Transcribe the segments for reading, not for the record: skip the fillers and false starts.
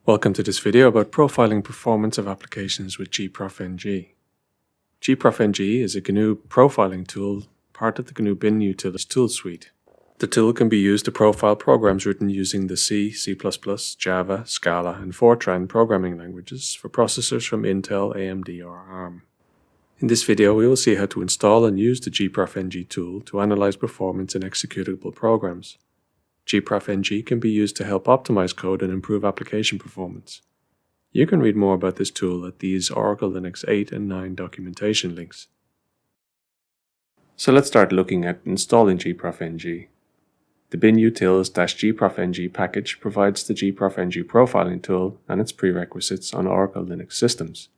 Welcome to this video about profiling performance of applications with Gprofng. Gprofng is a GNU profiling tool, part of the GNU Bin Utilities tool suite. The tool can be used to profile programs written using the C, C++, Java, Scala, and Fortran programming languages for processors from Intel, AMD, or ARM. In this video, we will see how to install and use the Gprofng tool to analyze performance in executable programs. Gprofng can be used to help optimize code and improve application performance. You can read more about this tool at these Oracle Linux 8 and 9 documentation links. So let's start looking at installing Gprofng. The bin utils-gprofng package provides the Gprofng profiling tool and its prerequisites on Oracle Linux systems.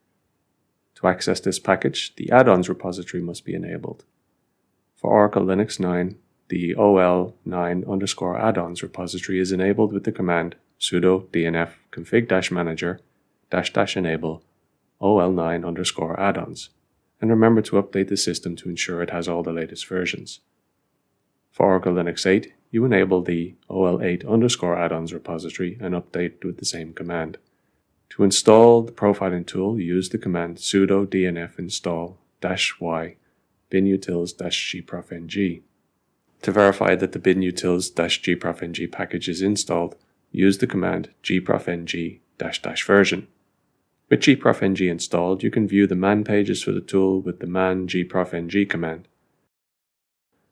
To access this package, the add-ons repository must be enabled. For Oracle Linux 9, the ol9_addons repository is enabled with the command sudo dnf config-manager --enable ol9_addons, and remember to update the system to ensure it has all the latest versions. For Oracle Linux 8, you enable the ol8_addons repository and update with the same command. To install the profiling tool, use the command sudo dnf install -y binutils-gprofng. To verify that the bin utils-gprofng package is installed, use the command gprofng-version. With gprofng installed, you can view the man pages for the tool with the man gprofng command.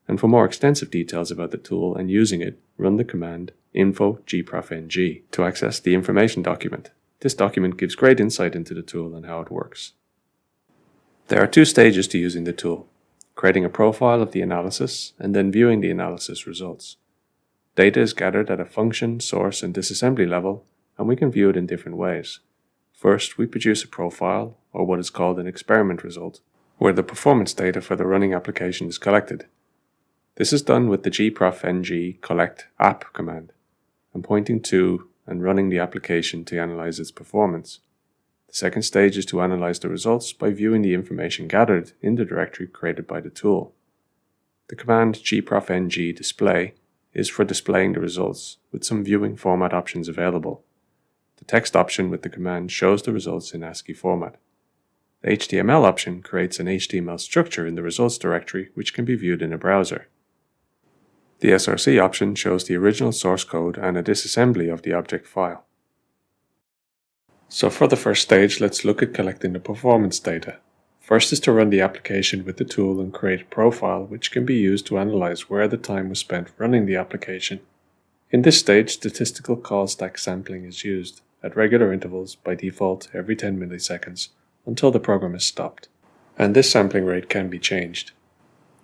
And for more extensive details about the tool and using it, run the command info gprofng to access the information document. This document gives great insight into the tool and how it works. There are two stages to using the tool: creating a profile of the analysis and then viewing the analysis results. Data is gathered at a function, source, and disassembly level, and we can view it in different ways. First, we produce a profile, or what is called an experiment result, where the performance data for the running application is collected. This is done with the gprofng collect app command, and pointing to and running the application to analyze its performance. The second stage is to analyze the results by viewing the information gathered in the directory created by the tool. The command gprofng display is for displaying the results, with some viewing format options available. The text option with the command shows the results in ASCII format. The HTML option creates an HTML structure in the results directory, which can be viewed in a browser. The src option shows the original source code and a disassembly of the object file. So for the first stage, let's look at collecting the performance data. First is to run the application with the tool and create a profile which can be used to analyze where the time was spent running the application. In this stage, statistical call stack sampling is used at regular intervals, by default every 10 milliseconds, until the program is stopped. And this sampling rate can be changed.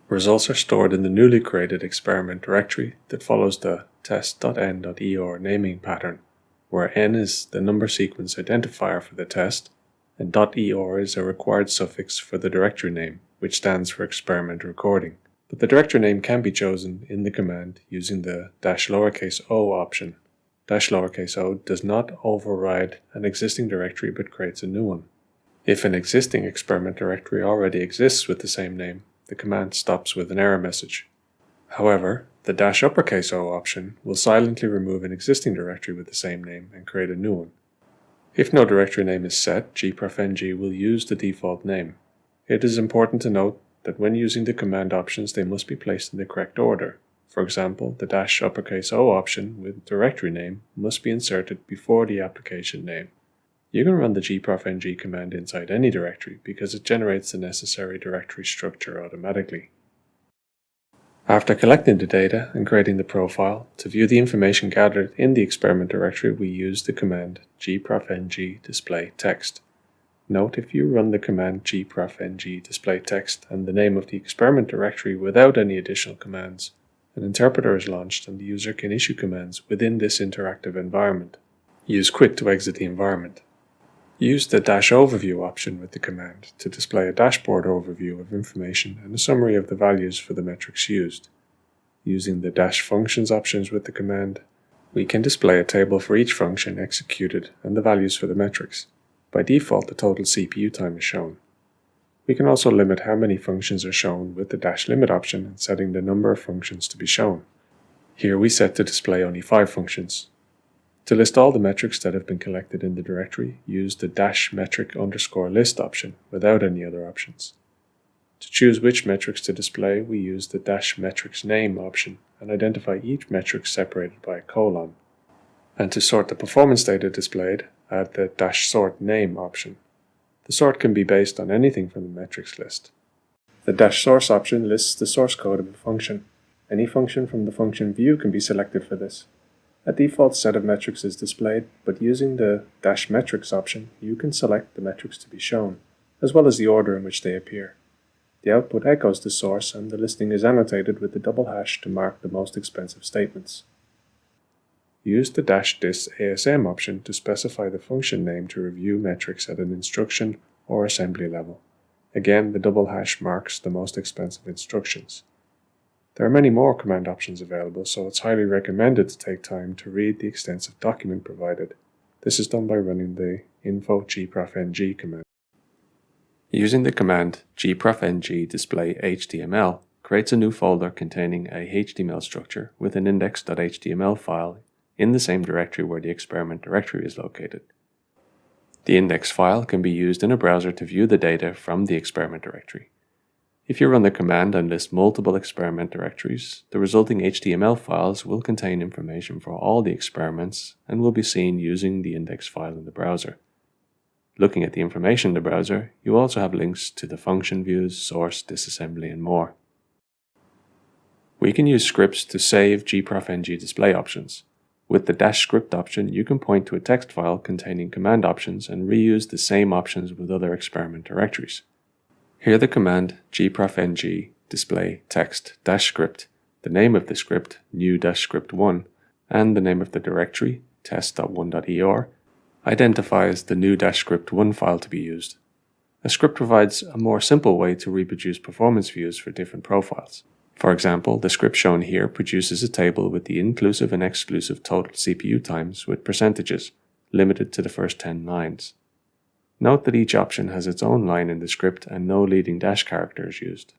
Results are stored in the newly created experiment directory that follows the test.n.eor naming pattern, where n is the number sequence identifier for the test, and .eor is a required suffix for the directory name, which stands for experiment recording. But the directory name can be chosen in the command using the -o option. -o does not override an existing directory but creates a new one. If an existing experiment directory already exists with the same name, the command stops with an error message. However, the -o option will silently remove an existing directory with the same name and create a new one. If no directory name is set, Gprofng will use the default name. It is important to note that when using the command options, they must be placed in the correct order. For example, the -o option with directory name must be inserted before the application name. You can run the gprofng command inside any directory because it generates the necessary directory structure automatically. After collecting the data and creating the profile, to view the information gathered in the experiment directory, we use the command gprofng display text. Note, if you run the command gprofng display text and the name of the experiment directory without any additional commands, an interpreter is launched and the user can issue commands within this interactive environment. Use quit to exit the environment. Use the -overview option with the command to display a dashboard overview of information and a summary of the values for the metrics used. Using the -functions options with the command, we can display a table for each function executed and the values for the metrics. By default, the total CPU time is shown. We can also limit how many functions are shown with the -limit option and setting the number of functions to be shown. Here we set to display only 5 functions. To list all the metrics that have been collected in the directory, use the -metric_list option without any other options. To choose which metrics to display, we use the -metricsName option and identify each metric separated by a colon. And to sort the performance data displayed, add the -sortName option. The sort can be based on anything from the metrics list. The -source option lists the source code of a function. Any function from the function view can be selected for this. A default set of metrics is displayed, but using the -metrics option, you can select the metrics to be shown, as well as the order in which they appear. The output echoes the source, and the listing is annotated with the double hash to mark the most expensive statements. Use the -disasm option to specify the function name to review metrics at an instruction or assembly level. Again, the double hash marks the most expensive instructions. There are many more command options available, so it's highly recommended to take time to read the extensive document provided. This is done by running the info gprofng command. Using the command gprofng display HTML creates a new folder containing a HTML structure with an index.html file in the same directory where the experiment directory is located. The index file can be used in a browser to view the data from the experiment directory. If you run the command and list multiple experiment directories, the resulting HTML files will contain information for all the experiments and will be seen using the index file in the browser. Looking at the information in the browser, you also have links to the function views, source, disassembly, and more. We can use scripts to save gprofng display options. With the -script option, you can point to a text file containing command options and reuse the same options with other experiment directories. Here the command gprofng display text -script, the name of the script new-script1, and the name of the directory test.1.er identifies the new-script1 file to be used. A script provides a more simple way to reproduce performance views for different profiles. For example, the script shown here produces a table with the inclusive and exclusive total CPU times with percentages, limited to the first 10 lines. Note that each option has its own line in the script and no leading dash character is used.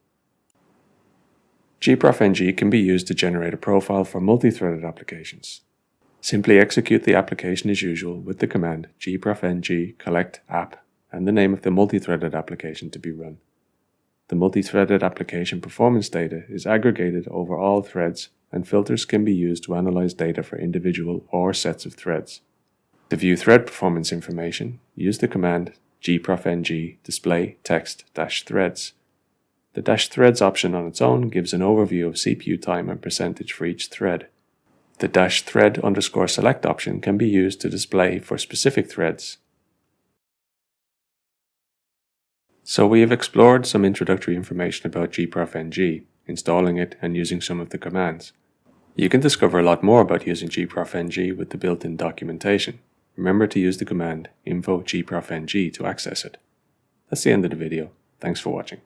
Gprofng can be used to generate a profile for multi-threaded applications. Simply execute the application as usual with the command gprofng collect app and the name of the multi-threaded application to be run. The multi-threaded application performance data is aggregated over all threads, and filters can be used to analyze data for individual or sets of threads. To view thread performance information, use the command gprofng display text -threads. The -threads option on its own gives an overview of CPU time and percentage for each thread. The -thread_select option can be used to display for specific threads. So we have explored some introductory information about Gprofng, installing it and using some of the commands. You can discover a lot more about using Gprofng with the built-in documentation. Remember to use the command info gprofng to access it. That's the end of the video. Thanks for watching.